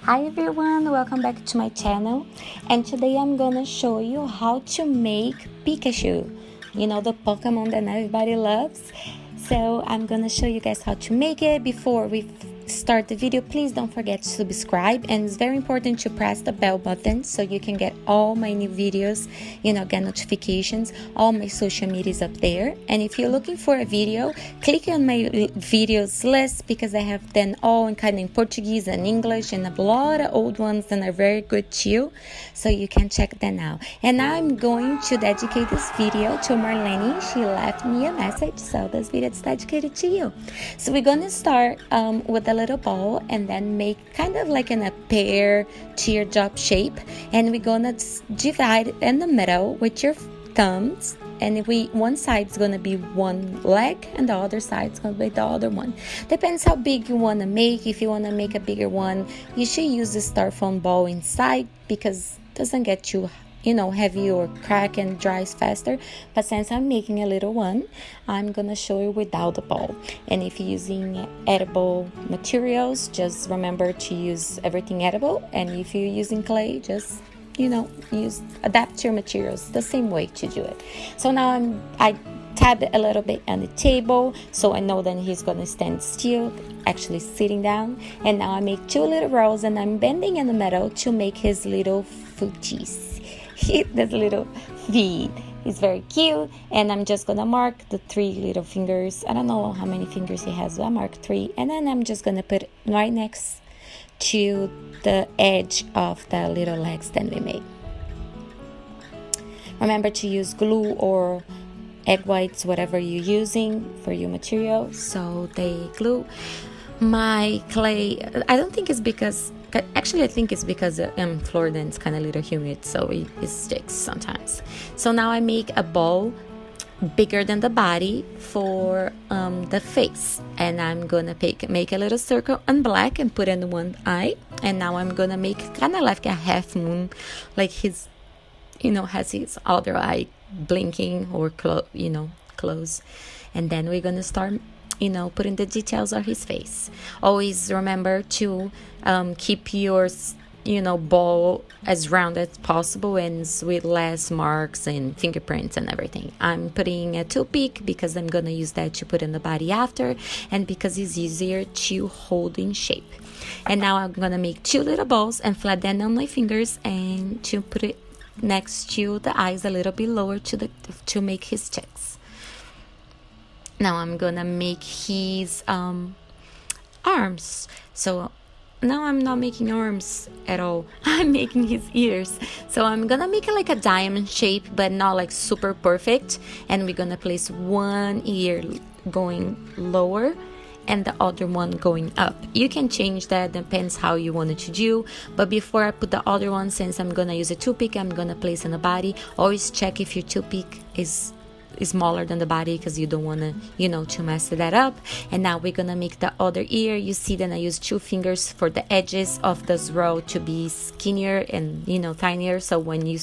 Hi everyone, welcome back to my channel, and today I'm gonna show you how to make Pikachu, you know, the Pokemon that everybody loves. So I'm gonna show you guys how to make it. Before we start the video, please don't forget to subscribe, and it's very important to press the bell button so you can get all my new videos, you know, get notifications. All my social media is up there, and if you're looking for a video, click on my videos list because I have them all in Portuguese and English, and a lot of old ones that are very good too, so you can check them out. And now I'm going to dedicate this video to Marlene. She left me a message, so this video is dedicated to you. So we're gonna start with a little ball, and then make kind of like in a pear teardrop shape, and we're gonna divide it in the middle with your thumbs, and one side's gonna be one leg and the other side's gonna be the other one. Depends how big you want to make. If you want to make a bigger one, you should use the styrofoam ball inside because it doesn't get too heavy or crack and dries faster. But since I'm making a little one, I'm gonna show you without the ball. And if you're using edible materials, just remember to use everything edible, and if you're using clay, just adapt your materials the same way to do it. So now I tapped a little bit on the table, so I know that he's gonna stand still, actually sitting down. And now I make two little rows, and I'm bending in the middle to make his little footies. This little feet is very cute, and I'm just gonna mark the 3 little fingers. I don't know how many fingers he has, but I mark 3, and then I'm just gonna put it right next to the edge of the little legs that we made. Remember to use glue or egg whites, whatever you're using for your material, so they glue. My clay, I think it's because in Florida it's kind of a little humid, so it sticks sometimes. So now I make a ball bigger than the body for the face, and I'm gonna make a little circle in black and put in one eye. And now I'm gonna make kind of like a half moon, like his, has his other eye blinking or close. And then we're gonna start putting the details of his face. Always remember to keep your ball as round as possible and with less marks and fingerprints and everything. I'm putting a toothpick because I'm gonna use that to put in the body after, and because it's easier to hold in shape. And now I'm gonna make 2 little balls and flat them on my fingers, and to put it next to the eyes a little bit lower to make his cheeks. Now I'm gonna make his arms. So now I'm not making arms at all. I'm making his ears. So I'm gonna make it like a diamond shape, but not like super perfect. And we're gonna place one ear going lower and the other one going up. You can change that, depends how you want it to do. But before I put the other one, since I'm gonna use a toothpick, I'm gonna place in the body. Always check if your toothpick is smaller than the body, because you don't want to to mess that up. And now we're gonna make the other ear. You see that I use 2 fingers for the edges of this row to be skinnier and tinier, so when you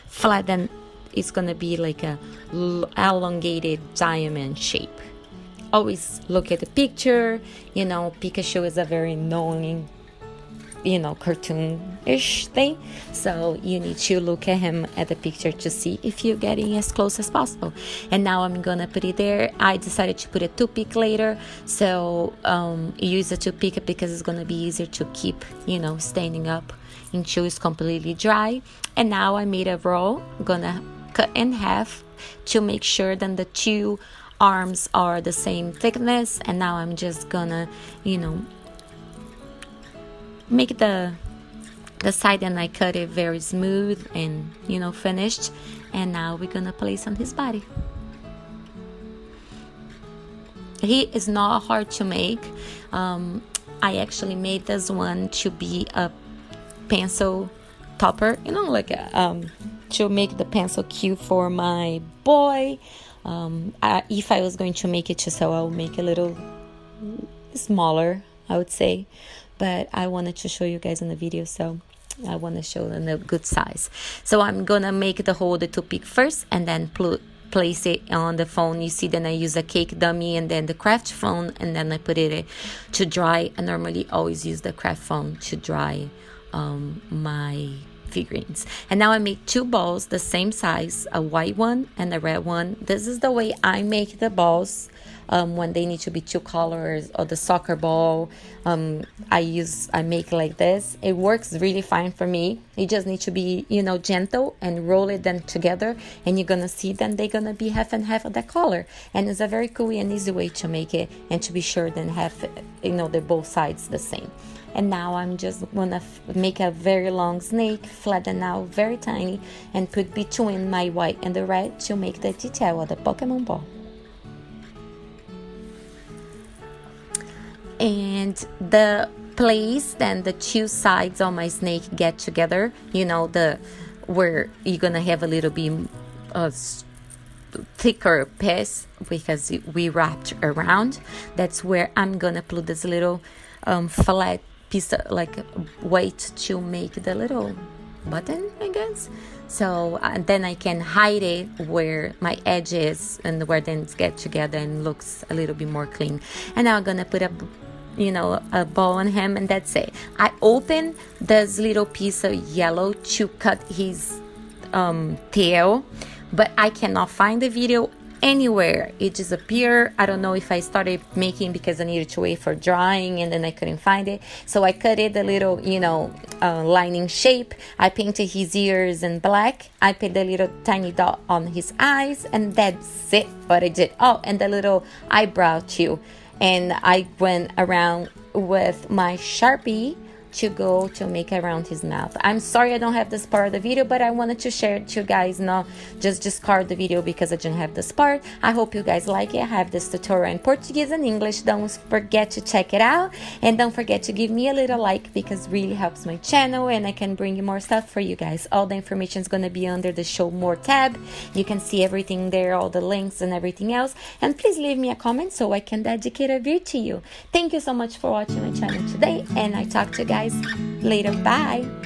flatten, it's gonna be like a elongated diamond shape. Always look at the picture. Pikachu is a very annoying cartoon-ish thing, so you need to look at him at the picture to see if you're getting as close as possible. And now I'm gonna put it there. I decided to put a toothpick later, so use a toothpick because it's gonna be easier to keep standing up until it's completely dry. And now I made a roll. I'm gonna cut in half to make sure that the 2 arms are the same thickness. And now I'm just gonna make the side, and I cut it very smooth and finished. And now we're gonna place on his body. He is not hard to make. I actually made this one to be a pencil topper, to make the pencil cube for my boy. If I was going to make it just so I'll make a little smaller, I would say, but I wanted to show you guys in the video, so I want to show them a good size. So I'm gonna make the toothpick first, and then place it on the phone. You see, then I use a cake dummy and then the craft foam, and then I put it to dry. I normally always use the craft foam to dry my figurines. And now I make 2 balls the same size, a white one and a red one. This is the way I make the balls. When they need to be 2 colors, or the soccer ball, I make like this. It works really fine for me. You just need to be, gentle and roll it then together, and you're gonna see then they're gonna be half and half of that color. And it's a very cool and easy way to make it, and to be sure then have, they're both sides the same. And now I'm just gonna make a very long snake, flatten out very tiny, and put between my white and the red to make the detail of the Pokemon ball. And the place then the 2 sides on my snake get together, where you're gonna have a little bit thicker piece because we wrapped around. That's where I'm gonna put this little flat piece of like weight to make the little button, I guess. So then I can hide it where my edge is, and where then it gets together and looks a little bit more clean. And now I'm gonna put a ball on him, and that's it. I open this little piece of yellow to cut his tail, but I cannot find the video anywhere. It disappeared. I don't know if I started making because I needed to wait for drying and then I couldn't find it. So I cut it a little, lining shape. I painted his ears in black. I put a little tiny dot on his eyes, and that's it what I did. Oh, and the little eyebrow too. And I went around with my Sharpie to make around his mouth. I'm sorry I don't have this part of the video, but I wanted to share it to you guys, not just discard the video because I didn't have this part. I hope you guys like it. I have this tutorial in Portuguese and English. Don't forget to check it out, and don't forget to give me a little like because it really helps my channel and I can bring you more stuff for you guys. All the information is going to be under the show more tab. You can see everything there, all the links and everything else. And please leave me a comment so I can dedicate a video to you. Thank you so much for watching my channel today, and I talk to you guys later. Bye.